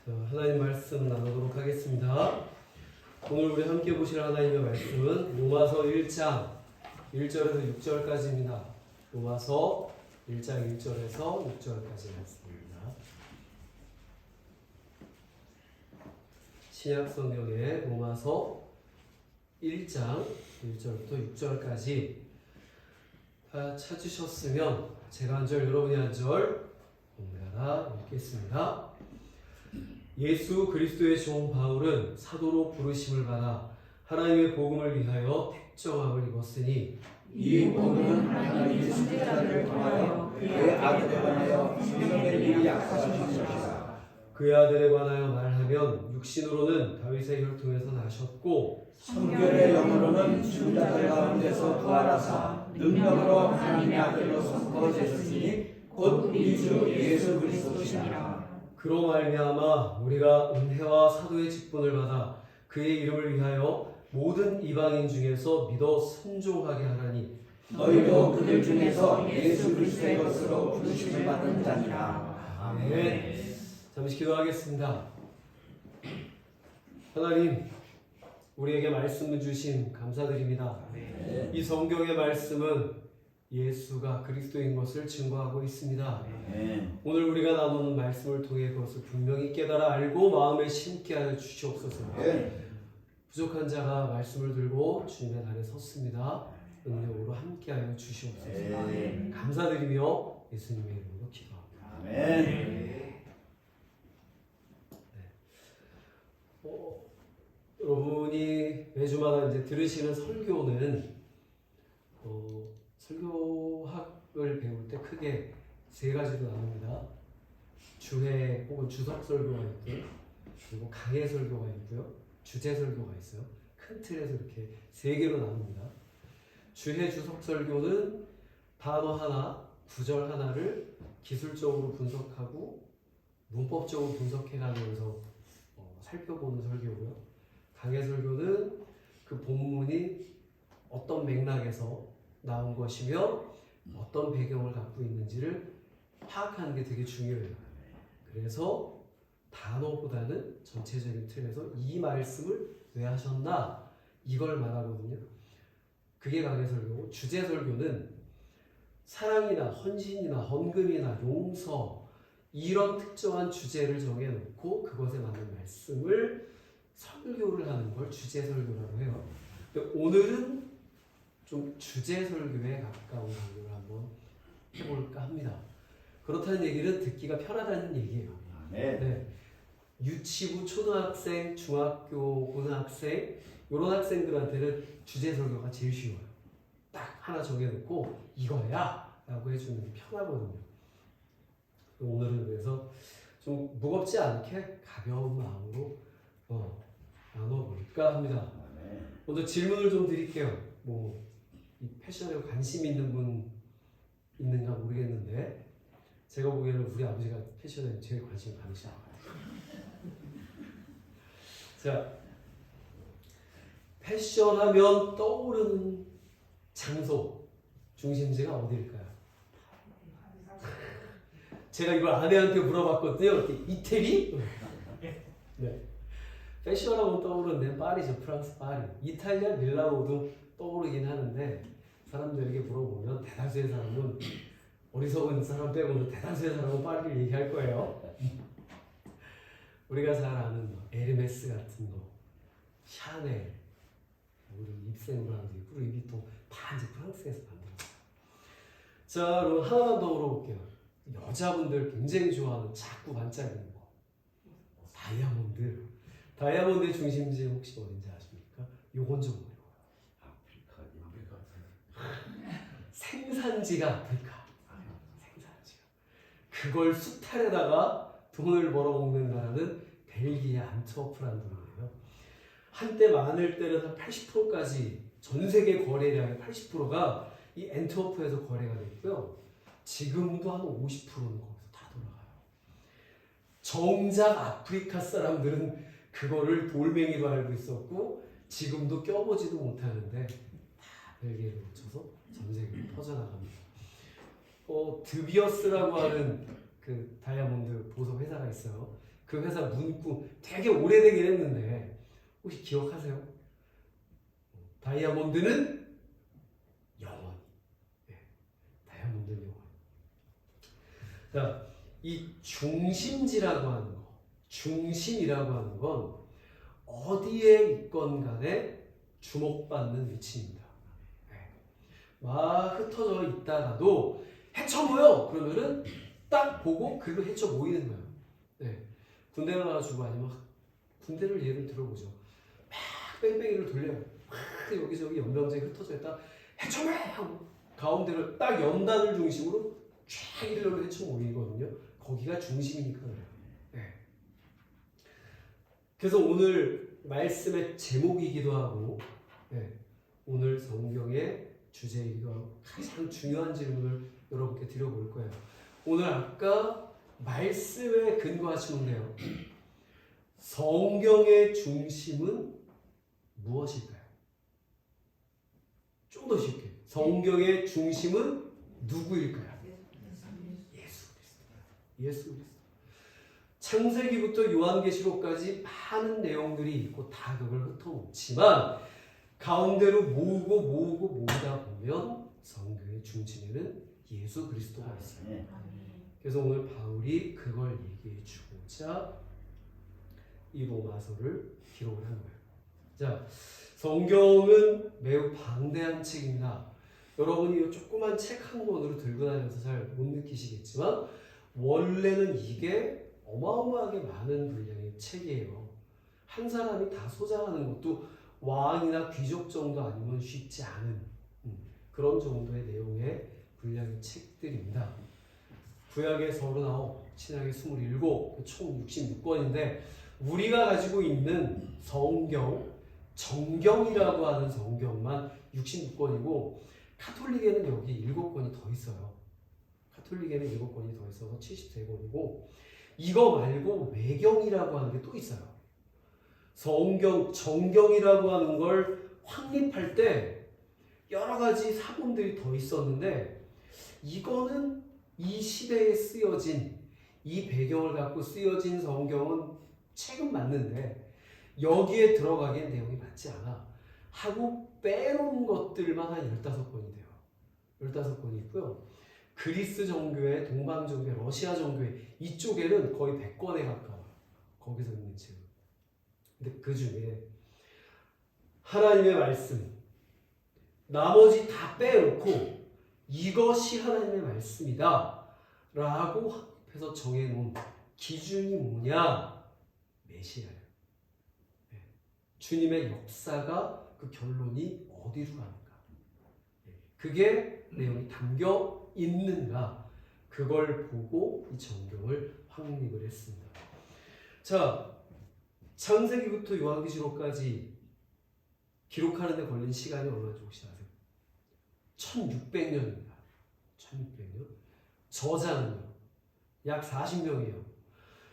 하나님 말씀 나누도록 하겠습니다. 오늘 우리 함께 보실 하나님의 말씀은 로마서 1장 1절에서 6절까지입니다. 로마서 1장 1절에서 6절까지 말씀입니다. 신약성경의 로마서 1장 1절부터 6절까지 다 찾으셨으면 제가 한 절, 여러분이 한 절 번갈아 읽겠습니다. 예수 그리스도의 종 바울은 사도로 부르심을 받아 하나님의 복음을 위하여 택정함을 입었으니 이 복음은 하나님의 선지자들을 통하여 그의 아들에 관하여 증명될 일이 약속하신 것이다. 그의 아들에 관하여 말하면 육신으로는 다윗의 혈통에서 나셨고 성결의 영으로는 죽은 자들 가운데서 부활하사 능력으로 하나님의 아들로 선포되셨으니 곧 우리 주 예수 그리스도시니라. 그로 말미암아 우리가 은혜와 사도의 직분을 받아 그의 이름을 위하여 모든 이방인 중에서 믿어 순종하게 하라니 너희도 그들 중에서 예수 그리스도의 것으로 부르심을 받은 자니라. 아멘. 잠시 기도하겠습니다. 하나님, 우리에게 말씀을 주신 감사드립니다. 이 성경의 말씀은 예수가 그리스도인 것을 증거하고 있습니다. 오늘 우리가 나누는 말씀을 통해 그것을 분명히 깨달아 알고 마음에 심게 하여 주시옵소서. 부족한 자가 말씀을 들고 주님의 날에 섰습니다. 은혜로 함께 하여 주시옵소서. 감사드리며 예수님의 이름으로 기도합니다. 아멘. 여러분이 매주마다 이제 들으시는 설교는 설교학을 배울 때 크게 세 가지로 나눕니다. 주회 혹은 주석 설교가 있고요. 그리고 강해 설교가 있고요. 주제 설교가 있어요. 큰 틀에서 이렇게 세 개로 나눕니다. 주회 주석 설교는 단어 하나, 구절 하나를 기술적으로 분석하고 문법적으로 분석해가면서 살펴보는 설교고요. 강해 설교는 그 본문이 어떤 맥락에서 나온 것이며 어떤 배경을 갖고 있는지를 파악하는 게 되게 중요해요. 그래서 단어보다는 전체적인 틀에서 이 말씀을 왜 하셨나 이걸 말하거든요. 그게 강해 설교고, 주제 설교는 사랑이나 헌신이나 헌금이나 용서 이런 특정한 주제를 정해놓고 그것에 맞는 말씀을 설교를 하는 걸 주제 설교라고 해요. 근데 오늘은 좀 주제 설교에 가까운 강의를 한번 해볼까 합니다. 그렇다는 얘기는 듣기가 편하다는 얘기예요. 네. 유치부, 초등학생, 중학교, 고등학생 이런 학생들한테는 주제 설교가 제일 쉬워요. 딱 하나 정해놓고 이거야 라고 해주는 게 편하거든요. 오늘은 그래서 좀 무겁지 않게 가벼운 마음으로 나눠볼까 합니다. 먼저 질문을 좀 드릴게요. 이 패션에 관심 있는 분 있는가 모르겠는데 제가 보기에는 우리 아버지가 패션에 제일 관심 많으시죠. 자, 패션하면 떠오르는 장소 중심지가 어디일까요? 제가 이걸 아내한테 물어봤거든요. 이태리? 네. 패션하면 떠오르는 데는 파리죠. 프랑스 파리. 이탈리아 밀라노도 떠오르긴 하는데 사람들에게 물어보면 대다수의 사람은 어리석은 사람 빼고는 대다수의 사람은 파리를 얘기할 거예요. 우리가 잘 아는 에르메스 같은 거, 샤넬, 그리고 입생브란드, 루이비통 다 이제 프랑스에서 만들었어요. 자, 그럼 하나만 더 물어볼게요. 여자분들 굉장히 좋아하는 자꾸 반짝이는 거, 다이아몬드의 중심지 혹시 어딘지 아십니까? 요건 좀 어려워요. 생산지가 아프리카. 생산지가. 그걸 수탈에다가 돈을 벌어먹는 나라는 벨기에 안트워프라는 동네예요. 한때 많을 때는 한 80%까지 전 세계 거래량의 80%가 이 안트워프에서 거래가 됐고요. 지금도 한 50%는 거기서 다 돌아가요. 정작 아프리카 사람들은 그거를 돌멩이로 알고 있었고 지금도 껴보지도 못하는데 다 벨기에로 붙여서 전 세계로 퍼져나갑니다. 드비어스라고 하는 그 다이아몬드 보석 회사가 있어요. 그 회사 문구 되게 오래되긴 했는데 혹시 기억하세요? 다이아몬드는 영원히. 네, 다이아몬드는 영원히. 자, 이 중심지라고 하는 거, 중심이라고 하는 건 어디에 있건 간에 주목받는 위치입니다. 네. 막 흩어져 있다가도 헤쳐 모여! 그러면은 딱 보고 글로 헤쳐 모이는 거예요. 네. 군대 가가지고 아니면 군대를 예를 들어보죠. 막 뺑뺑이를 돌려요. 막 여기저기 연병장에 흩어져 있다 헤쳐 모여! 가운데를 딱 연단을 중심으로 쫙 일렬로 헤쳐 모이거든요. 거기가 중심이니까 그래요. 네. 그래서 오늘 말씀의 제목이기도 하고, 네. 오늘 성경의 주제이기도 하고 가장 중요한 질문을 여러분께 드려볼 거예요. 오늘 아까 말씀에 근거하시면 돼요. 성경의 중심은 무엇일까요? 좀 더 쉽게. 성경의 중심은 누구일까요? 예수 그리스도. 예수 그리스도. 창세기부터 요한계시록까지 많은 내용들이 있고 다 그걸 흩어놓지만 가운데로 모으다 보면 성경의 중심에는 예수 그리스도가 있어요. 그래서 오늘 바울이 그걸 얘기해 주고자 이 로마서를 기록을 한 거예요. 자, 성경은 매우 방대한 책입니다. 여러분이 이 조그만 책 한 권으로 들고 다녀서 잘 못 느끼시겠지만 원래는 이게 어마어마하게 많은 분량의 책이에요. 한 사람이 다 소장하는 것도 왕이나 귀족 정도 아니면 쉽지 않은 그런 정도의 내용의 분량의 책들입니다. 구약의 39, 신약의 27, 총 66권인데 우리가 가지고 있는 성경, 정경이라고 하는 성경만 66권이고 카톨릭에는 여기 7권이 더 있어요. 카톨릭에는 7권이 더 있어서 73권이고 이거 말고 외경이라고 하는 게 또 있어요. 성경, 정경이라고 하는 걸 확립할 때 여러 가지 사본들이 더 있었는데 이거는 이 시대에 쓰여진 이 배경을 갖고 쓰여진 성경은 책은 맞는데 여기에 들어가기엔 내용이 맞지 않아 하고 빼놓은 것들만 한 15권이 돼요. 15권이 있고요. 그리스 정교회, 동방 정교회, 러시아 정교회 이쪽에는 거의 100권에 가까워요. 거기서 있는 책은. 근데 그 중에 하나님의 말씀 나머지 다 빼놓고 이것이 하나님의 말씀이다 라고 해서 정해놓은 기준이 뭐냐? 메시아예요. 네. 주님의 역사가 그 결론이 어디로 가는가? 네. 그게 내용이 담겨 있는가? 그걸 보고 이 성경을 확립을 했습니다. 자, 창세기부터 요한계시록까지 기록하는 데 걸린 시간이 얼마인지 혹시 아세요? 1600년입니다. 1600년. 저자는요. 약 40명이에요.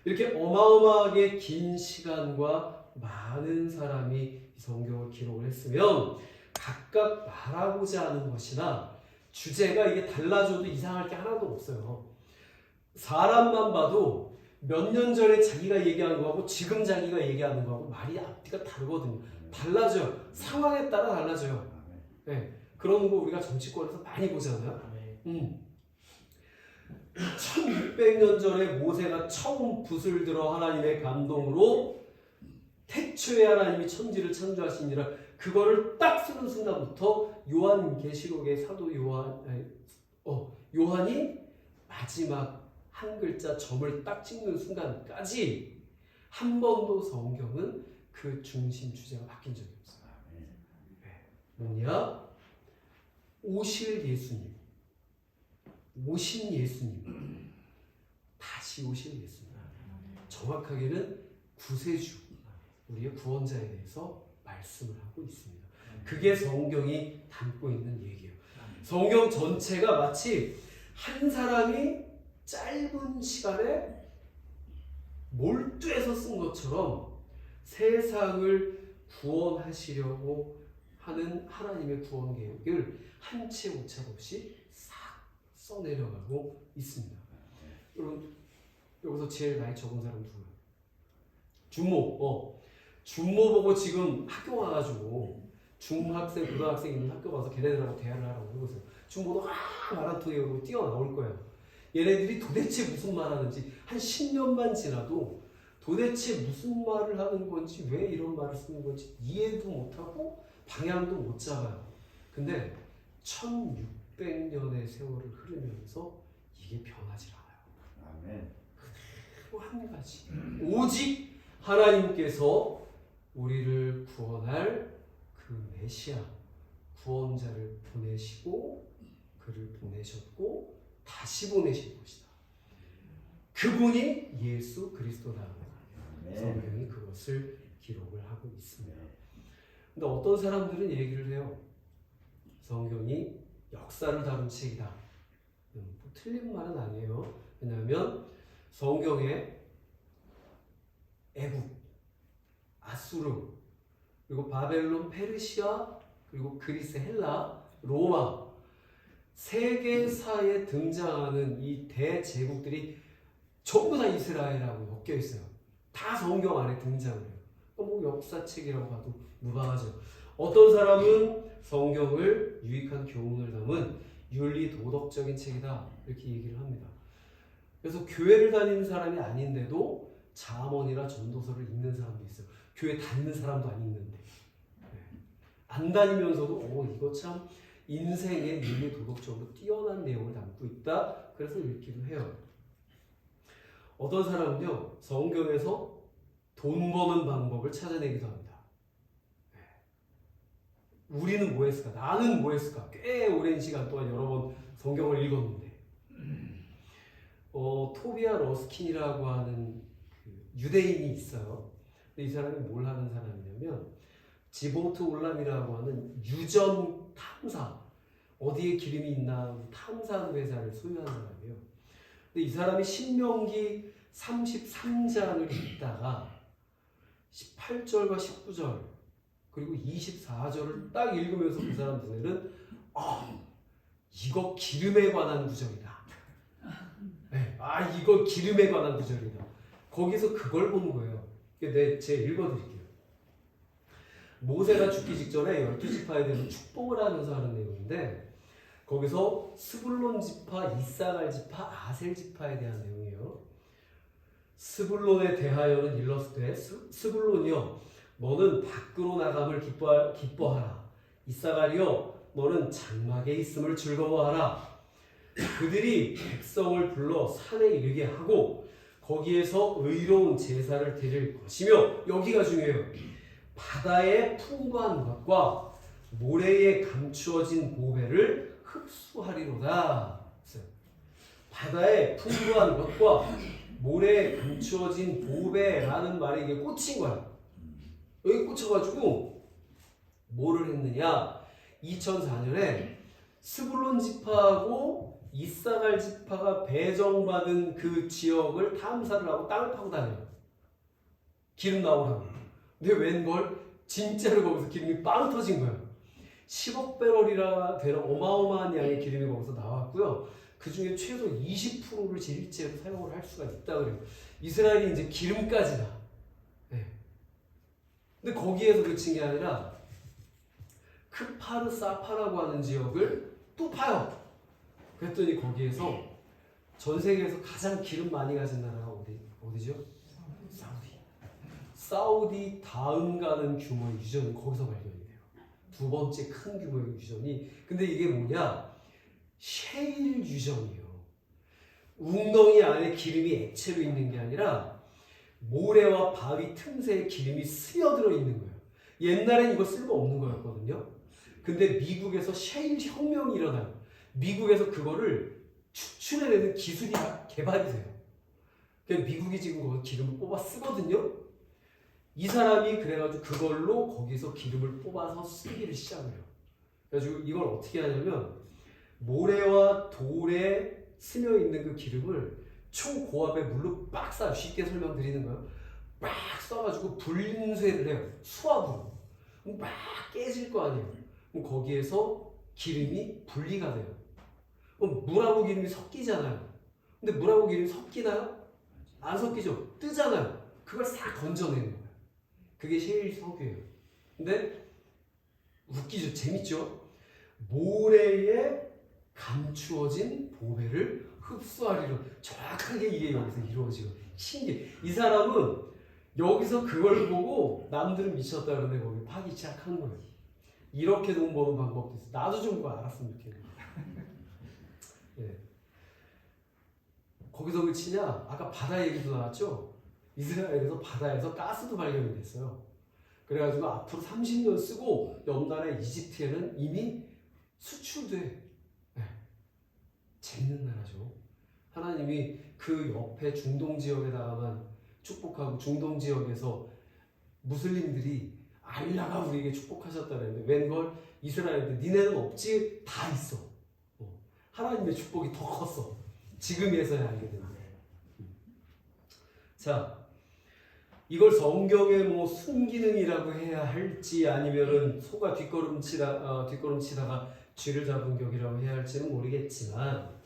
이렇게 어마어마하게 긴 시간과 많은 사람이 이 성경을 기록을 했으면 각각 말하고자 하는 것이나 주제가 이게 달라져도 이상할 게 하나도 없어요. 사람만 봐도 몇 년 전에 자기가 얘기한 거하고 지금 자기가 얘기하는 거하고 말이 앞뒤가 다르거든요. 달라져요. 상황에 따라 달라져요. 네. 그런 거 우리가 정치권에서 많이 보잖아요. 1600년 전에 모세가 처음 붓을 들어 하나님의 감동으로 태초에 하나님이 천지를 창조하시니라 그거를 딱 쓰는 순간부터 요한계시록의 사도 요한이 마지막 한 글자 점을 딱 찍는 순간까지 한 번도 성경은 그 중심 주제가 바뀐 적이 없어요. 네. 뭐냐? 오실 예수님, 오신 예수님, 다시 오실 예수님. 정확하게는 구세주, 우리의 구원자에 대해서 말씀을 하고 있습니다. 그게 성경이 담고 있는 얘기예요. 성경 전체가 마치 한 사람이 짧은 시간에 몰두해서 쓴 것처럼 세상을 구원하시려고 하는 하나님의 구원 계획을 한 채 오차 없이 싹 써내려가고 있습니다. 여러분 여기서 제일 나이 적은 사람 누구예요? 준모 보고 지금 학교 와가지고 중학생, 고등학생 있는 학교 가서 걔네들하고 대화를 하라고 해보세요. 준모도 말한 통에 뛰어나올 거예요. 얘네들이 도대체 무슨 말 하는지 한 10년만 지나도 도대체 무슨 말을 하는 건지 왜 이런 말을 쓰는 건지 이해도 못하고 방향도 못 잡아요. 근데 1600년의 세월을 흐르면서 이게 변하지 않아요. 아멘. 그대로 한 가지. 오직 하나님께서 우리를 구원할 그 메시아, 구원자를 보내시고 그를 보내셨고 다시 보내실 것이다. 그분이 예수 그리스도다. 성경이 그것을 기록을 하고 있습니다. 근데 어떤 사람들은 얘기를 해요. 성경이 역사를 다룬 책이다. 틀린 말은 아니에요. 왜냐하면 성경에 애국, 아수르, 그리고 바벨론, 페르시아, 그리고 그리스, 헬라, 로마 세계사에 등장하는 이 대제국들이 전부 다 이스라엘하고 엮여 있어요. 다 성경 안에 등장을 해요. 뭐 역사책이라고 봐도 무방하죠. 어떤 사람은 성경을 유익한 교훈을 담은 윤리 도덕적인 책이다 이렇게 얘기를 합니다. 그래서 교회를 다니는 사람이 아닌데도 잠언이나 전도서를 읽는 사람도 있어요. 교회 다니는 사람도 아닌데 안 다니면서도 이거 참 인생의 윤리 도덕적으로 뛰어난 내용을 담고 있다. 그래서 읽기도 해요. 어떤 사람은요 성경에서 돈 버는 방법을 찾아내기도 합니다. 우리는 뭐 했을까? 나는 뭐 했을까? 꽤 오랜 시간 동안 여러 번 성경을 읽었는데 토비아 러스킨이라고 하는 그 유대인이 있어요. 근데 이 사람이 뭘 하는 사람이냐면 지보트 올람이라고 하는 유전 탐사, 어디에 기름이 있나 탐사하는 회사를 소유한 사람이에요. 근데 이 사람이 신명기 33장을 읽다가 18절과 19절 그리고 24절을 딱 읽으면서 그 사람 눈에는 이거 기름에 관한 구절이다. 네, 이거 기름에 관한 구절이다. 거기서 그걸 본 거예요. 제가 읽어드릴게요. 모세가 죽기 직전에 12지파에 대해서 축복을 하면서 하는 내용인데 거기서 스불론 지파, 이사갈 지파, 아셀 지파에 대한 내용이에요. 스불론에 대하여는 일렀을 때 스불론이여 너는 밖으로 나감을 기뻐하라. 이사갈이여 너는 장막에 있음을 즐거워하라. 그들이 백성을 불러 산에 이르게 하고 거기에서 의로운 제사를 드릴 것이며 여기가 중요해요. 바다의 풍부한 것과 모래에 감추어진 보배를 흡수하리로다. 바다의 풍부한 것과 모래에 감추어진 보배라는 말에 이게 꽂힌 거야. 여기 꽂혀가지고 뭐를 했느냐? 2004년에 스불론 지파하고 이사갈 지파가 배정받은 그 지역을 탐사를 하고 땅을 파고 다녀요. 기름 나오라고. 근데 웬걸 진짜로 거기서 기름이 빵 터진 거예요. 10억 배럴이라 되는 어마어마한 양의 기름이 거기서 나왔고요. 그 중에 최소 20%를 제일제로 사용을 할 수가 있다 그래요. 이스라엘이 이제 기름까지다. 네. 근데 거기에서 그친 게 아니라 크파르 사파라고 하는 지역을 또 파요. 그랬더니 거기에서 전 세계에서 가장 기름 많이 가진 나라가 어디죠? 사우디 다음 가는 규모의 유전이 거기서 발견이 돼요. 두 번째 큰 규모의 유전이. 근데 이게 뭐냐? 셰일 유전이에요. 웅덩이 안에 기름이 액체로 있는 게 아니라 모래와 바위 틈새에 기름이 스며들어 있는 거예요. 옛날엔 이거 쓸모없는 거였거든요. 근데 미국에서 셰일 혁명이 일어나요. 미국에서 그거를 추출해내는 기술이 개발이 돼요. 그러니까 미국이 지금 거기서 기름을 뽑아 쓰거든요. 이 사람이 그래가지고 그걸로 거기서 기름을 뽑아서 쓰기를 시작을 해요. 그래가지고 이걸 어떻게 하냐면 모래와 돌에 스며 있는 그 기름을 초고압의 물로 빡 쏴요. 쉽게 설명드리는 거예요. 막 쏴가지고 분쇄를 해요. 수압으로. 막 깨질 거 아니에요. 그럼 거기에서 기름이 분리가 돼요. 그럼 물하고 기름이 섞이잖아요. 근데 물하고 기름이 섞이나요? 안 섞이죠. 뜨잖아요. 그걸 싹 건져내는 거예요. 그게 셰일 석유예요. 근데 웃기죠? 재밌죠? 모래에 감추어진 보배를 흡수하리로 정확하게 이게 여기서 이루어지고 신기해. 이 사람은 여기서 그걸 보고 남들은 미쳤다 그러는데 거기 파기 시작하는 거예요. 이렇게 돈 버는 방법도 있어. 나도 좀 그거 알았으면 좋겠는데. 네. 거기서 그 치냐? 아까 바다 얘기도 나왔죠? 이스라엘에서 바다에서 가스도 발견이 됐어요. 그래가지고 앞으로 30년 쓰고 옆나라 이집트에는 이미 수출돼. 네. 재밌는 나라죠. 하나님이 그 옆에 중동 지역에다가만 축복하고 중동 지역에서 무슬림들이 알라가 우리에게 축복하셨다 그랬는데 웬걸 이스라엘인데 니네는 없지? 다 있어. 하나님의 축복이 더 컸어. 지금에서야 알게 된다. 자, 이걸 성경의 뭐 순기능이라고 해야 할지 아니면은 소가 뒷걸음치다가 쥐를 잡은 격이라고 해야 할지는 모르겠지만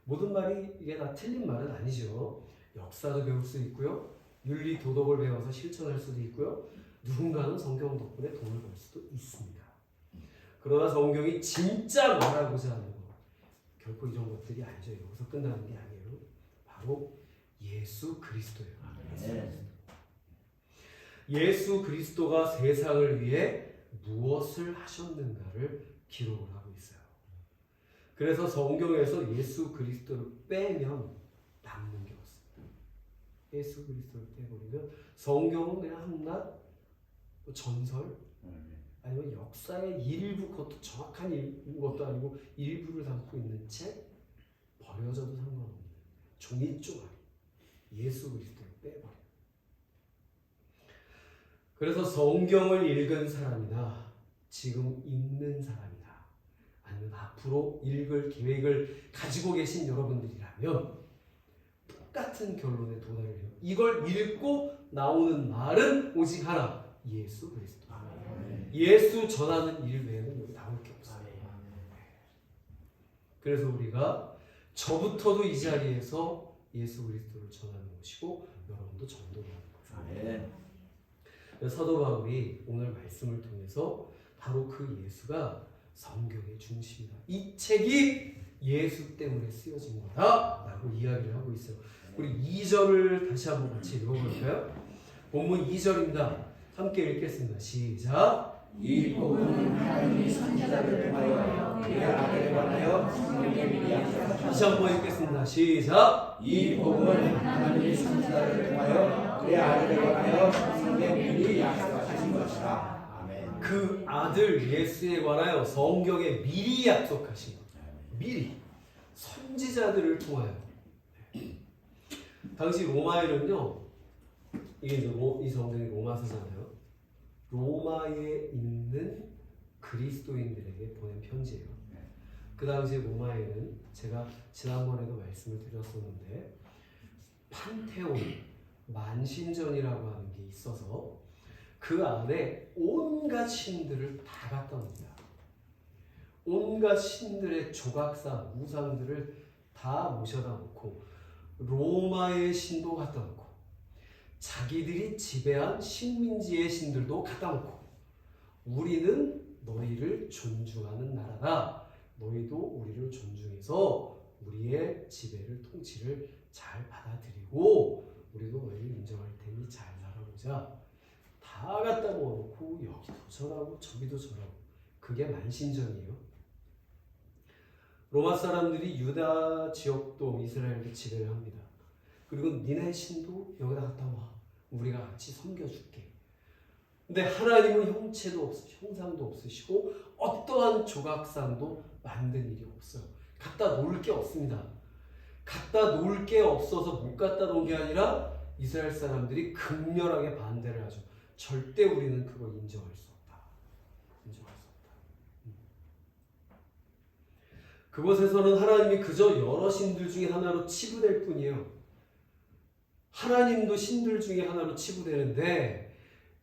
모든 말이 이게 다 틀린 말은 아니죠. 역사도 배울 수 있고요. 윤리 도덕을 배워서 실천할 수도 있고요. 누군가는 성경 덕분에 돈을 벌 수도 있습니다. 그러나 성경이 진짜 말하고자 하는 것 결코 이런 것들이 아니죠. 여기서 끝나는 게 아니에요. 바로 예수 그리스도예요. 예수 그리스도가 세상을 위해 무엇을 하셨는가를 기록을 하고 있어요. 그래서 성경에서 예수 그리스도를 빼면 남는 게 없습니다. 예수 그리스도를 빼버리면 성경은 그냥 한낱 전설 아니면 역사의 일부, 그것도 정확한 것도 아니고 일부를 담고 있는 책, 버려져도 상관없는 종이 쪼가리, 예수 그리스도를 빼버려. 그래서 성경을 읽은 사람이나 지금 읽는 사람이나 아니면 앞으로 읽을 계획을 가지고 계신 여러분들이라면 똑같은 결론에 도달해요. 이걸 읽고 나오는 말은 오직 하나, 예수 그리스도. 예수 전하는 일 외에는 여기 나올 게 없어요. 그래서 우리가 저부터도 이 자리에서 예수 그리스도를 전하는 것이고 여러분도 전도를 하는 거죠. 사도 바울이 오늘 말씀을 통해서 바로 그 예수가 성경의 중심이다. 이 책이 예수 때문에 쓰여진 거다라고 이야기를 하고 있어요. 우리 2절을 다시 한번 같이 읽어볼까요? 본문 2절입니다. 함께 읽겠습니다. 시작. 이 복음은 하나님이 선지자를 통하여 그의 아들에 관하여 성경에 미리 약속하신 다시 한번 읽겠습니다. 시작. 이 복음은 하나님이 선지자를 통하여 그의 아들에 관하여 성경에 미리 약속하신 것이라. 아멘. 그 아들 예수에 관하여 성경에 미리 약속하신 것. 미리 선지자들을 통하여. 당시 로마에는요, 이게 이제 이 성경이 로마서잖아요. 로마에 있는 그리스도인들에게 보낸 편지예요. 그 당시 로마에는 제가 지난번에도 말씀을 드렸었는데 판테온 만신전이라고 하는 게 있어서 그 안에 온갖 신들을 다 갖다 놉니다. 온갖 신들의 조각상 우상들을 다 모셔다 놓고 로마의 신도 갖다 놓고 자기들이 지배한 식민지의 신들도 갖다 놓고 우리는 너희를 존중하는 나라다. 너희도 우리를 존중해서 우리의 지배를 통치를 잘 받아들이고 우리도 너희를 인정할 테니 잘 살아보자. 다 갖다 모아놓고 여기도 저라고 저기도 저라고. 그게 만신전이에요. 로마 사람들이 유다 지역도 이스라엘도 지배를 합니다. 그리고 니네 신도 여기다 갖다 와. 우리가 같이 섬겨줄게. 근데 하나님은 형체도 없으시고 형상도 없으시고 어떠한 조각상도 만든 일이 없어요. 갖다 놓을 게 없습니다. 갖다 놓을 게 없어서 못 갖다 놓은 게 아니라 이스라엘 사람들이 극렬하게 반대를 하죠. 절대 우리는 그걸 인정할 수 없다. 인정할 수 없다. 그곳에서는 하나님이 그저 여러 신들 중에 하나로 치부될 뿐이에요. 하나님도 신들 중에 하나로 치부되는데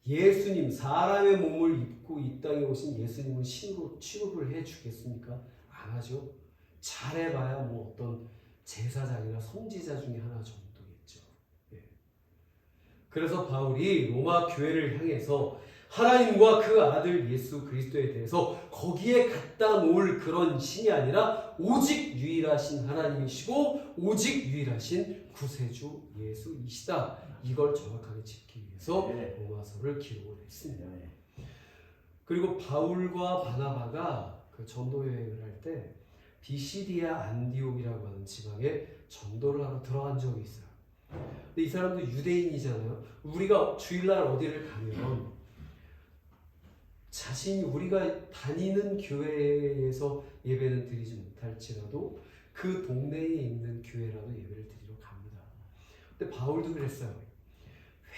예수님, 사람의 몸을 입고 이 땅에 오신 예수님은 신으로 취급을 해주겠습니까? 안 하죠. 잘해봐야 뭐 어떤 제사장이나 선지자 중에 하나 정도겠죠. 예. 그래서 바울이 로마 교회를 향해서 하나님과 그 아들 예수 그리스도에 대해서 거기에 갖다 놓을 그런 신이 아니라 오직 유일하신 하나님이시고 오직 유일하신 구세주 예수이시다. 이걸 정확하게 짚기 위해서 로마서를 기록을 했습니다. 그리고 바울과 바나바가 그 전도 여행을 할 때 비시디아 안디옥이라고 하는 지방에 전도를 하러 들어간 적이 있어요. 근데 이 사람도 유대인이잖아요. 우리가 주일날 어디를 가면 자신이 우리가 다니는 교회에서 예배는 드리지 못할지라도 그 동네에 있는 교회라도 예배를 드리러 갑니다. 근데 바울도 그랬어요.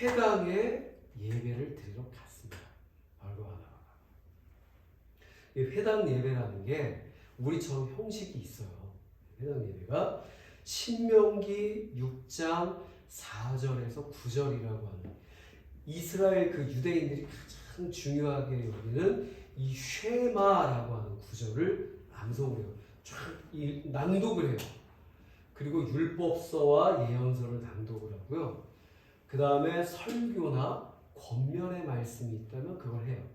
회당에 예배를 드리러 갔습니다. 바울과 바나바가. 이 회당 예배라는 게 우리처럼 형식이 있어요. 회당 예배가 신명기 6장 4절에서 9절이라고 하는 이스라엘 그 유대인들이 가장 중요하게 여기는 이 쉐마라고 하는 구절을 암송을 해요. 이 낭독을 해요. 그리고 율법서와 예언서를 낭독을 하고요. 그 다음에 설교나 권면의 말씀이 있다면 그걸 해요.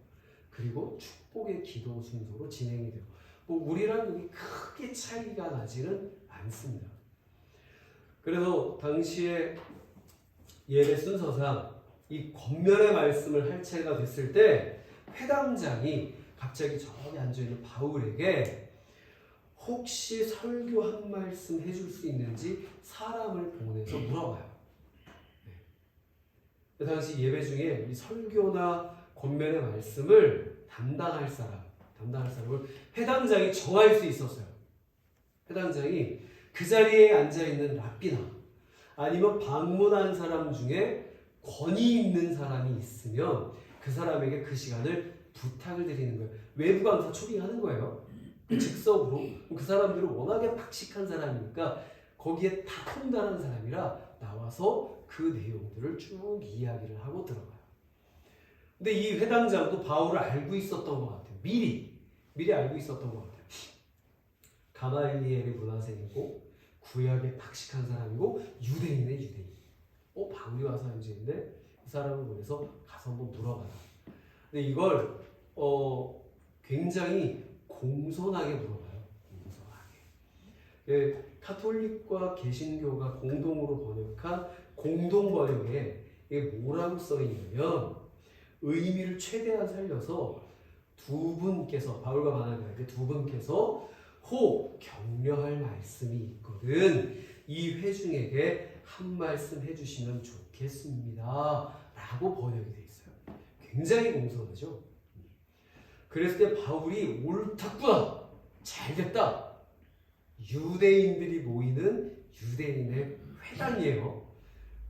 그리고 축복의 기도 순서로 진행이 돼요. 뭐 우리랑 여기 크게 차이가 나지는 않습니다. 그래서 당시에 예배 순서상 이 권면의 말씀을 할 차례가 됐을 때 회당장이 갑자기 저기 앉아있는 바울에게 혹시 설교 한 말씀 해줄 수 있는지 사람을 보내서 물어봐요. 네. 당시 예배 중에 이 설교나 권면의 말씀을 담당할 사람을 회당장이 정할 수 있었어요. 회당장이 그 자리에 앉아있는 랍비나 아니면 방문한 사람 중에 권위 있는 사람이 있으면 그 사람에게 그 시간을 부탁을 드리는 거예요. 외부 강사 초빙하는 거예요. 즉석으로. 그 사람들은 워낙에 박식한 사람이니까 거기에 다 통달한 사람이라 나와서 그 내용들을 쭉 이야기를 하고 들어가요. 근데 이 회당장도 바울을 알고 있었던 것 같아요. 미리 알고 있었던 것 같아요. 가말리엘의 문화생이고 구약에 박식한 사람이고 유대인의 유대인. 바울이 와서 앉아있는데 이 사람을 보내서 가서 한번 물어봐라. 근데 이걸 굉장히 공손하게 물어봐요. 공손하게. 카톨릭과 개신교가 공동으로 번역한 공동 번역에 이게 뭐라고 써 있냐면 의미를 최대한 살려서 두 분께서 바울과 바나바에게 두 분께서 혹 격려할 말씀이 있거든 이 회중에게 한 말씀 해주시면 좋겠습니다 라고 번역이 되어 있어요. 굉장히 공손하죠. 그랬을 때 바울이 옳았구나 잘됐다 유대인들이 모이는 유대인의 회당이에요.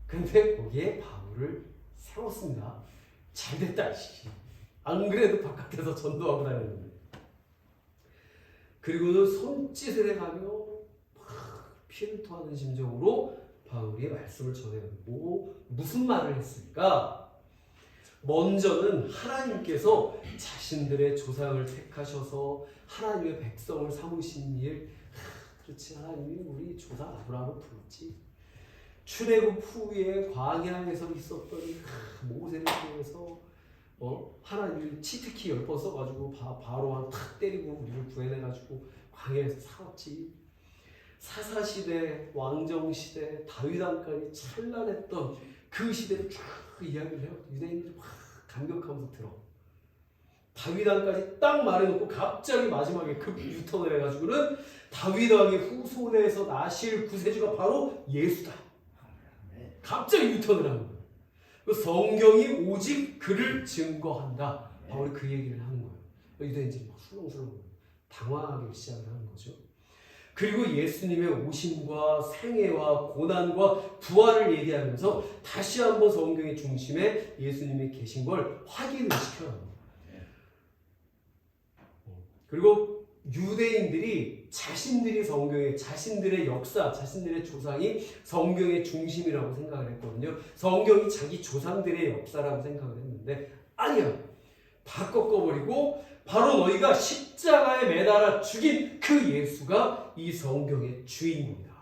근데 거기에 바울을 세웠습니다. 잘됐다. 안 그래도 바깥에서 전도하고 다녔는데. 그리고는 손짓을 해가며 막 피를 토하는 심정으로 바울이 말씀을 전해가고 무슨 말을 했을까? 먼저는 하나님께서 자신들의 조상을 택하셔서 하나님의 백성을 삼으신 일 그렇지 하나님이 우리 조상 아브라함을 불렀지 출애굽 후에 광야에서 있었던 모세를 통해서 하나님이 치트키 10번 써가지고 바로왕 탁 때리고 우리를 구해내가지고 광야에서 살았지. 사사시대, 왕정시대, 다윗왕까지 찬란했던 그 시대를 쫙 이야기를 해요. 유대인들이 막 감격하면서 들어. 다윗왕까지 딱 말해놓고 갑자기 마지막에 급 유턴을 해가지고는 다윗왕의 후손에서 나실 구세주가 바로 예수다. 갑자기 유턴을 하는 거예요. 그 성경이 오직 그를 증거한다. 바울이 그 얘기를 하는 거예요. 유대인들이 막 술렁술렁 당황하기 시작을 하는 거죠. 그리고 예수님의 오심과 생애와 고난과 부활을 얘기하면서 다시 한번 성경의 중심에 예수님이 계신 걸 확인을 시켜요. 그리고 유대인들이 자신들이 성경의 자신들의 역사, 자신들의 조상이 성경의 중심이라고 생각을 했거든요. 성경이 자기 조상들의 역사라고 생각을 했는데 아니야. 다 꺾어버리고 바로 너희가 십자가에 매달아 죽인 그 예수가 이 성경의 주인공이다.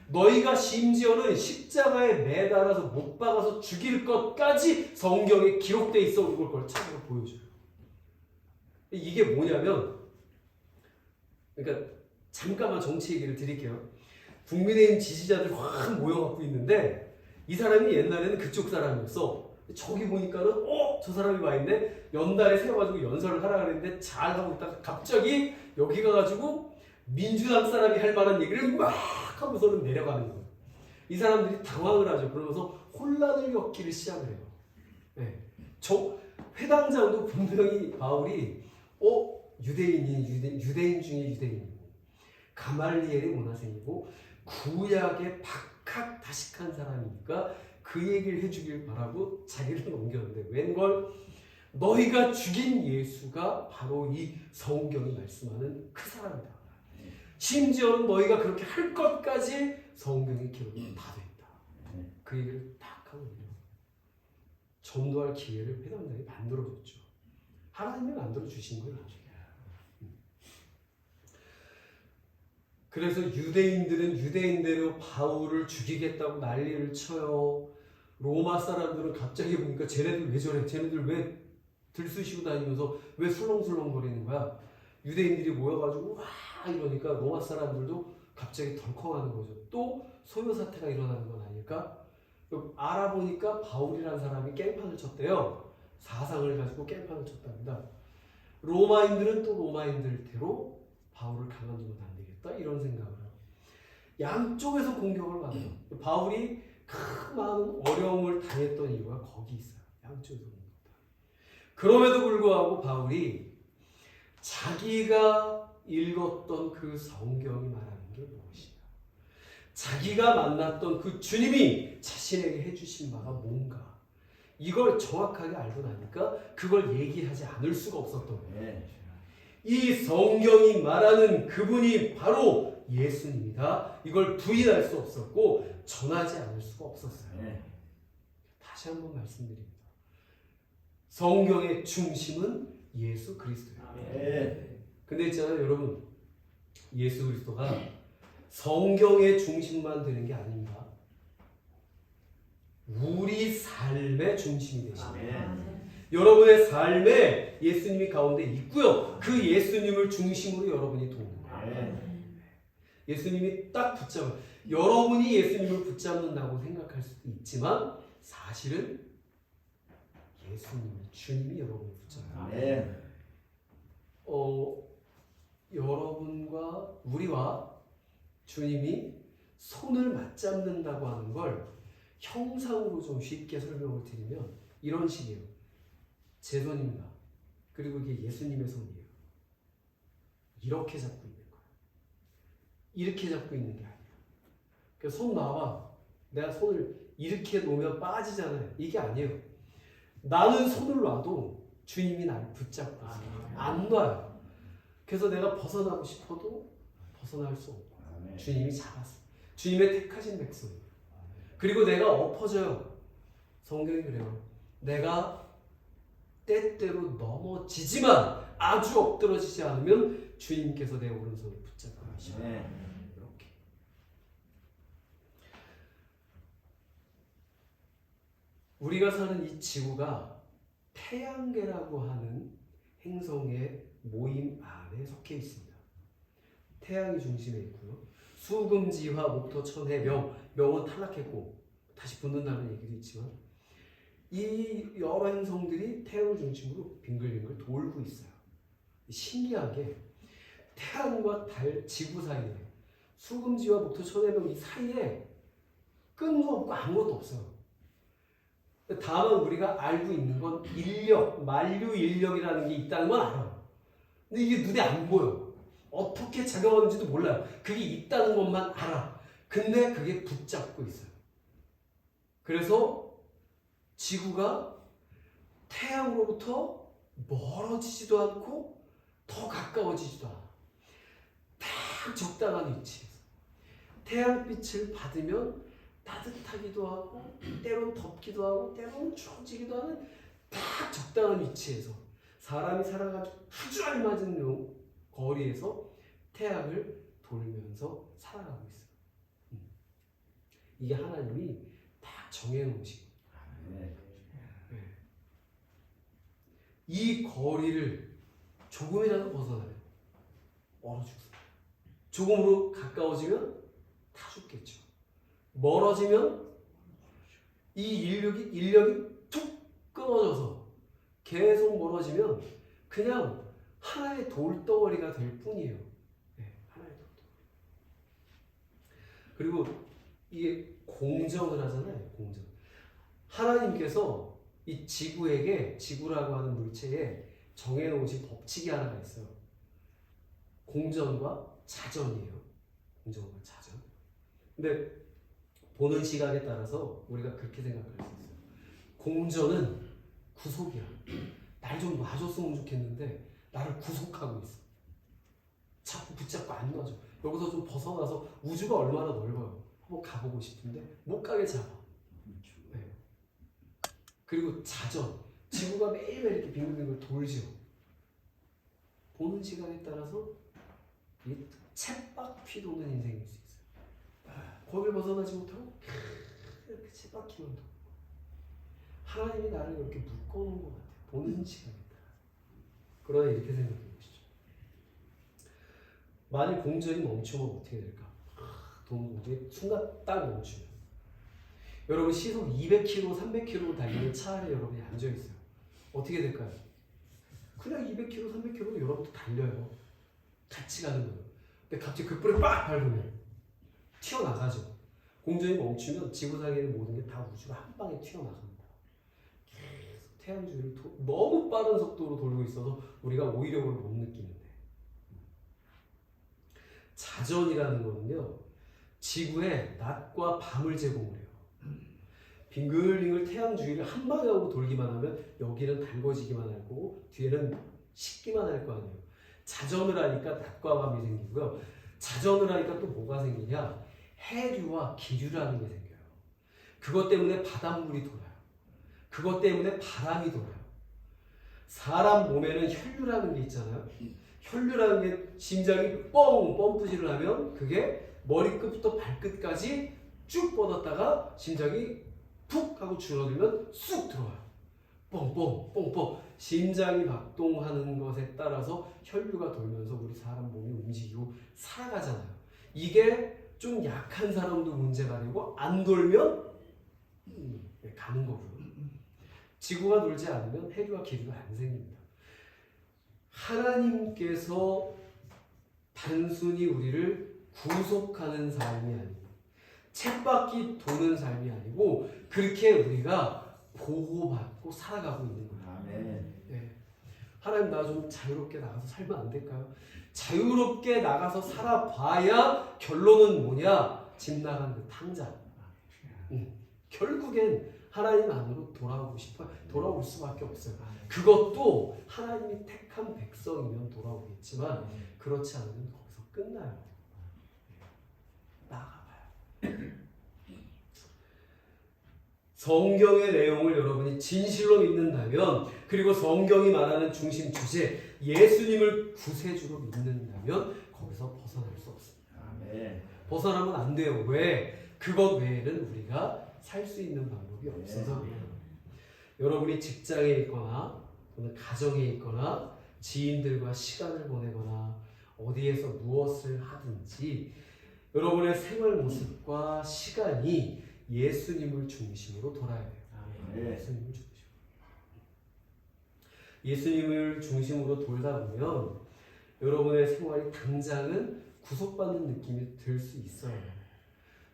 너희가 심지어는 십자가에 매달아서 못 박아서 죽일 것까지 성경에 기록되어 있어. 이걸 걸 참으로 보여줘요. 이게 뭐냐면, 그러니까 잠깐만 정치 얘기를 드릴게요. 국민의힘 지지자들 확 모여갖고 있는데 이 사람이 옛날에는 그쪽 사람이었어. 저기 보니까는 저 사람이 와 있네. 연달에 세워가지고 연설을 하라 그랬는데 잘 하고 있다가 갑자기 여기 가가지고 민주당 사람이 할 만한 얘기를 막 하고서는 내려가는 거예요. 이 사람들이 당황을 하죠. 그러면서 혼란을 겪기를 시작을 해요. 네. 저 회당장도 분명히 바울이 유대인 중에 유대인이고 가말리엘의 문화생이고 구약의 박학다식한 사람이니까 그 얘기를 해주길 바라고 자기를 넘겼는데 웬걸 너희가 죽인 예수가 바로 이 성경이 말씀하는 그 사람이다. 심지어는 너희가 그렇게 할 것까지 성경의 기록이 다 됐다. 그 얘기를 딱 하거든요. 전도할 기회를 회당장이 만들어줬죠. 하나님이 만들어주신 거예요. 그래서 유대인들은 유대인대로 바울을 죽이겠다고 난리를 쳐요. 로마 사람들은 갑자기 보니까 쟤네들 왜 저래? 쟤네들 왜 들쑤시고 다니면서 왜 술렁술렁 거리는 거야? 유대인들이 모여가지고 와 이러니까 로마 사람들도 갑자기 덜컹하는 거죠. 또 소요 사태가 일어나는 건 아닐까? 알아보니까 바울이라는 사람이 깽판을 쳤대요. 사상을 가지고 깽판을 쳤답니다. 로마인들은 또 로마인들대로 바울을 가만두면 안 되겠다 이런 생각을 하고 양쪽에서 공격을 받아요. 바울이 큰 많은 어려움을 당했던 이유가 거기 있어요. 양쪽에서 공격을. 그럼에도 불구하고 바울이 자기가 읽었던 그 성경이 말하는 게 무엇이냐, 자기가 만났던 그 주님이 자신에게 해주신 바가 뭔가, 이걸 정확하게 알고 나니까 그걸 얘기하지 않을 수가 없었던 거예요. 이 성경이 말하는 그분이 바로 예수님이다. 이걸 부인할 수 없었고 전하지 않을 수가 없었어요. 다시 한번 말씀드립니다. 성경의 중심은 예수 그리스도예요. 근데 있잖아요, 여러분, 예수 그리스도가 성경의 중심만 되는 게 아닙니다. 우리 삶의 중심이 되십니다. 여러분의 삶에 예수님이 가운데 있고요. 그 예수님을 중심으로 여러분이 돕는 거예요. 예수님이 딱 붙잡아. 여러분이 예수님을 붙잡는다고 생각할 수도 있지만 사실은 예수님이, 주님이 여러분을 붙잡아요. 여러분과 우리와 주님이 손을 맞잡는다고 하는 걸 형상으로 좀 쉽게 설명을 드리면 이런 식이에요. 제 손입니다. 그리고 이게 예수님의 손이에요. 이렇게 잡고 있는 거예요. 이렇게 잡고 있는 게 아니에요. 그러니까 손 놔봐. 내가 손을 이렇게 놓으면 빠지잖아요. 이게 아니에요. 나는 손을 놔도 주님이 나를 붙잡고 있어요. 안 놔요. 그래서 내가 벗어나고 싶어도 벗어날 수 없고 주님이 잡았어요. 주님의 택하신 백성이에요. 그리고 내가 엎어져요. 성경이 그래요. 내가 때때로 넘어지지만 아주 엎드러지지 않으면 주님께서 내 오른손을 붙잡고 계시고 이렇게. 우리가 사는 이 지구가 태양계라고 하는 행성의 모임 안에 속해 있습니다. 태양이 중심에 있고요. 수금지화, 목토, 천해, 명은 탈락했고 다시 붙는다는 얘기도 있지만 이 여러 행성들이 태양을 중심으로 빙글빙글 돌고 있어요. 신기하게 태양과 달, 지구 사이에 수금지와 목토, 천해명 이 사이에 끈도 없고 아무것도 없어요. 다만 우리가 알고 있는 건 인력, 만류 인력이라는 게 있다는 건 알아요. 근데 이게 눈에 안 보여. 어떻게 작용하는지도 몰라요. 그게 있다는 것만 알아. 근데 그게 붙잡고 있어요. 그래서 지구가 태양으로부터 멀어지지도 않고 더 가까워지지도 않아. 딱 적당한 위치에서 태양빛을 받으면 따뜻하기도 하고 때론 덥기도 하고 때론 추워지기도 하는 딱 적당한 위치에서 사람이 살아가기 아주 알맞은 거리에서 태양을 돌면서 살아가고 있어요. 이게 하나님이 딱 정해놓으신 아멘. 이 거리를 조금이라도 벗어나면 얼어 죽습니다. 조금으로 가까워지면 다 죽겠죠. 멀어지면 이 인력이 툭 끊어져서 계속 멀어지면 그냥 하나의 돌덩어리가 될 뿐이에요. 네, 하나의 돌덩어리. 그리고 이게 공정을 하잖아요. 공정. 하나님께서 이 지구라고 하는 물체에 정해놓으신 법칙이 하나가 있어요. 공전과 자전이에요. 공전과 자전. 근데 보는 시각에 따라서 우리가 그렇게 생각할 수 있어요. 공전은 구속이야. 날 좀 놔줬으면 좋겠는데 나를 구속하고 있어. 자꾸 붙잡고 안 놔줘. 여기서 좀 벗어나서 우주가 얼마나 넓어요. 한번 가보고 싶은데 못 가게 잡아. 네. 그리고 자전. 지구가 매일매일 이렇게 빙글빙글 돌죠. 보는 시간에 따라서 이게 쳇바퀴 도는 인생일 수 있어요. 거길 벗어나지 못하고 이렇게 쳇바퀴만 돌고. 하나님이 나를 이렇게 묶어놓은 것 같아요. 보는 시간에 따라. 그러나 이렇게 생각해 보시죠. 만일 공전이 멈추면 어떻게 될까? 도는 게 순간 딱 멈추면. 여러분 시속 200km, 300km 달리는 차 안에 여러분이 앉아있어요. 어떻게 될까요? 그냥 200km, 300km 여러분도 달려요. 같이 가는 거예요. 근데 갑자기 급브레이크 빡 밟으면 튀어나가죠. 공전이 멈추면 지구상에 있는 모든 게 다 우주가 한 방에 튀어나갑니다. 계속 태양 주위를 너무 빠른 속도로 돌고 있어서 우리가 오히려 그걸 못 느끼는데. 자전이라는 거는요. 지구에 낮과 밤을 제공을 해요. 빙글빙글 태양 주위를 한 방향으로 돌기만 하면 여기는 달궈지기만 할 거고 뒤에는 식기만 할 거 아니에요. 자전을 하니까 낮과 밤이 생기고요. 자전을 하니까 또 뭐가 생기냐? 해류와 기류라는 게 생겨요. 그것 때문에 바닷물이 돌아요. 그것 때문에 바람이 돌아요. 사람 몸에는 혈류라는 게 있잖아요. 혈류라는 게 심장이 뻥 펌프질을 하면 그게 머리끝부터 발끝까지 쭉 뻗었다가 심장이 푹 하고 줄어들면 쑥 들어와요. 뻥뻥 뻥뻥. 심장이 박동하는 것에 따라서 혈류가 돌면서 우리 사람 몸이 움직이고 살아가잖아요. 이게 좀 약한 사람도 문제가 되고 안 돌면 가는 거고요. 지구가 돌지 않으면 해류와 기류가 안 생깁니다. 하나님께서 단순히 우리를 구속하는 삶이 아니고 쳇바퀴 도는 삶이 아니고 그렇게 우리가 보호받고 살아가고 있는 거예요. 아멘. 네. 하나님 나 좀 자유롭게 나가서 살면 안 될까요? 자유롭게 나가서 살아봐야 결론은 뭐냐? 집 나간 그 탕자. 결국엔 하나님 안으로 돌아오고 싶어요. 돌아올 수밖에 없어요. 그것도 하나님이 택한 백성이면 돌아오겠지만 그렇지 않으면 거기서 끝나요. 나가봐요. 성경의 내용을 여러분이 진실로 믿는다면 그리고 성경이 말하는 중심 주제 예수님을 구세주로 믿는다면 거기서 벗어날 수 없습니다. 아멘. 벗어나면 안 돼요. 왜? 그것 외에는 우리가 살 수 있는 방법이 없어서 그래요. 여러분이 직장에 있거나 또는 가정에 있거나 지인들과 시간을 보내거나 어디에서 무엇을 하든지 여러분의 생활 모습과 시간이 예수님을 중심으로 돌아야 돼요. 예수님을 중심으로. 예수님을 중심으로 돌다 보면 여러분의 생활이 당장은 구속받는 느낌이 들 수 있어요.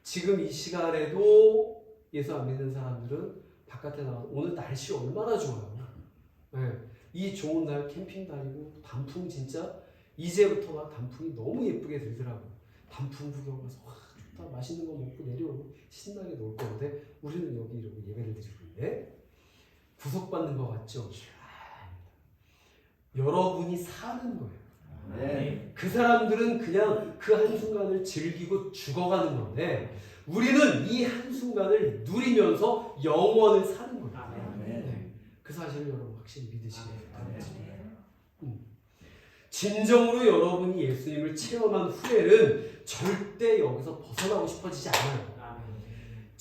지금 이 시간에도 예수 안 믿는 사람들은 바깥에 나와 오늘 날씨 얼마나 좋아요. 네. 이 좋은 날 캠핑 다니고 단풍 진짜 이제부터 막 단풍이 너무 예쁘게 들더라고요. 단풍 구경 가서 와 좋다 맛있는 거 먹고 내려오고 신나게 놀 건데 우리는 여기 이러고 예배를 드리고 있네. 구속받는 것 같죠? 여러분이 사는 거예요. 네. 그 사람들은 그냥 그 한순간을 즐기고 죽어가는 건데 우리는 이 한순간을 누리면서 영원을 사는 거예요. 네. 그 사실을 여러분 확실히 믿으시기 바랍니다. 진정으로 여러분이 예수님을 체험한 후에는 절대 여기서 벗어나고 싶어지지 않아요.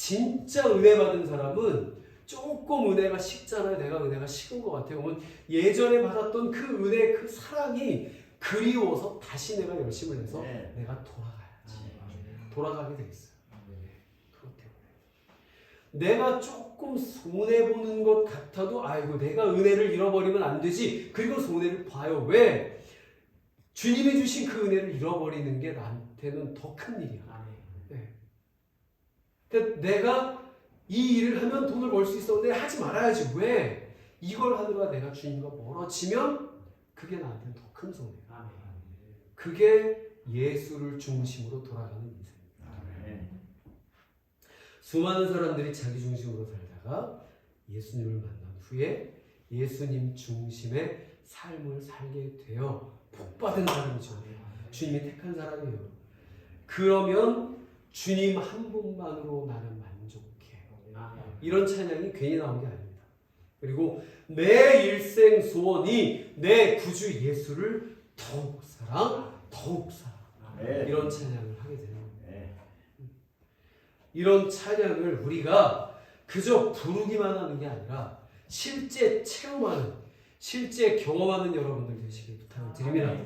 진짜 은혜 받은 사람은 조금 은혜가 식잖아요. 내가 은혜가 식은 것 같아요. 그러면 예전에 받았던 그 은혜, 그 사랑이 그리워서 다시 내가 열심을 내서 네. 내가 돌아가게 돼 있어요. 그것 때문에 내가 조금 손해 보는 것 같아도 아이고 내가 은혜를 잃어버리면 안 되지. 그리고 손해를 봐요. 왜? 주님이 주신 그 은혜를 잃어버리는 게 나한테는 더 큰 일이야. 네. 근데 내가 이 일을 하면 돈을 벌 수 있어. 근데 하지 말아야지. 왜? 이걸 하느라 내가 주님과 멀어지면 그게 나한테는 더 큰 손해야. 그게 예수를 중심으로 돌아가는 인생입니다. 수많은 사람들이 자기 중심으로 살다가 예수님을 만난 후에 예수님 중심의 삶을 살게 되어 복받은 사람이죠. 주님이 택한 사람이에요. 그러면 주님 한 분만으로 나는 만족해. 이런 찬양이 괜히 나온 게 아닙니다. 그리고 내 일생 소원이 내 구주 예수를 더욱 사랑, 더욱 사랑. 이런 찬양을 하게 되는 거예요. 이런 찬양을 우리가 그저 부르기만 하는 게 아니라 실제 체험하는, 실제 경험하는 여러분들 되시길 부탁을 드립니다.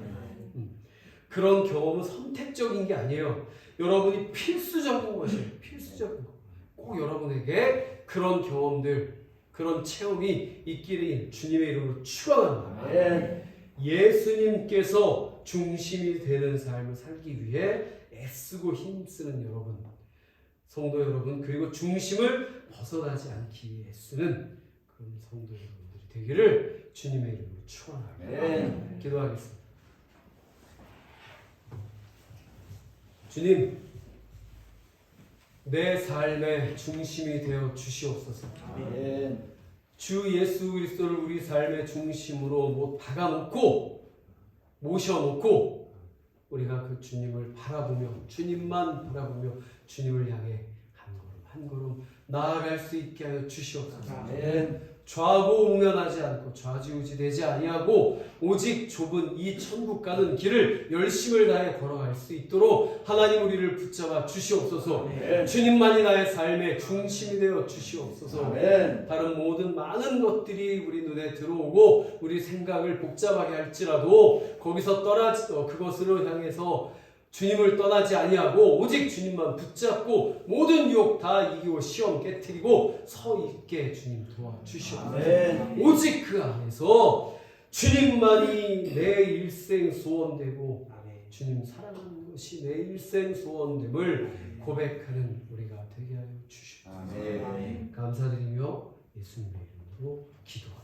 그런 경험은 선택적인 게 아니에요. 여러분이 필수적인 것이에요. 필수적인 것. 꼭 여러분에게 그런 경험들, 그런 체험이 있기를 주님의 이름으로 축원합니다. 예수님께서 중심이 되는 삶을 살기 위해 애쓰고 힘쓰는 여러분, 성도 여러분, 그리고 중심을 벗어나지 않기 위해 애쓰는 그런 성도 여러분들이 되기를 주님의 이름으로 축원합니다. 기도하겠습니다. 주님, 내 삶의 중심이 되어 주시옵소서. 주 예수 그리스도를 우리 삶의 중심으로 박아놓고 모셔놓고 우리가 그 주님을 바라보며 주님만 바라보며 주님을 향해 한 걸음 한 걸음 나아갈 수 있게 하여 주시옵소서. 좌고우면하지 않고 좌지우지되지 아니하고 오직 좁은 이 천국 가는 길을 열심을 다해 걸어갈 수 있도록 하나님 우리를 붙잡아 주시옵소서. 주님만이 나의 삶의 중심이 되어 주시옵소서. 다른 모든 많은 것들이 우리 눈에 들어오고 우리 생각을 복잡하게 할지라도 거기서 그것으로 향해서 주님을 떠나지 아니하고 오직 주님만 붙잡고 모든 유혹 다 이기고 시험 깨트리고 서 있게 주님 도와주시옵소서. 오직 그 안에서 주님만이 내 일생 소원되고 주님 사랑하는 것이 내 일생 소원됨을 고백하는 우리가 되게 하여 주시옵소서. 감사드리며 예수님의 이름으로 기도합니다.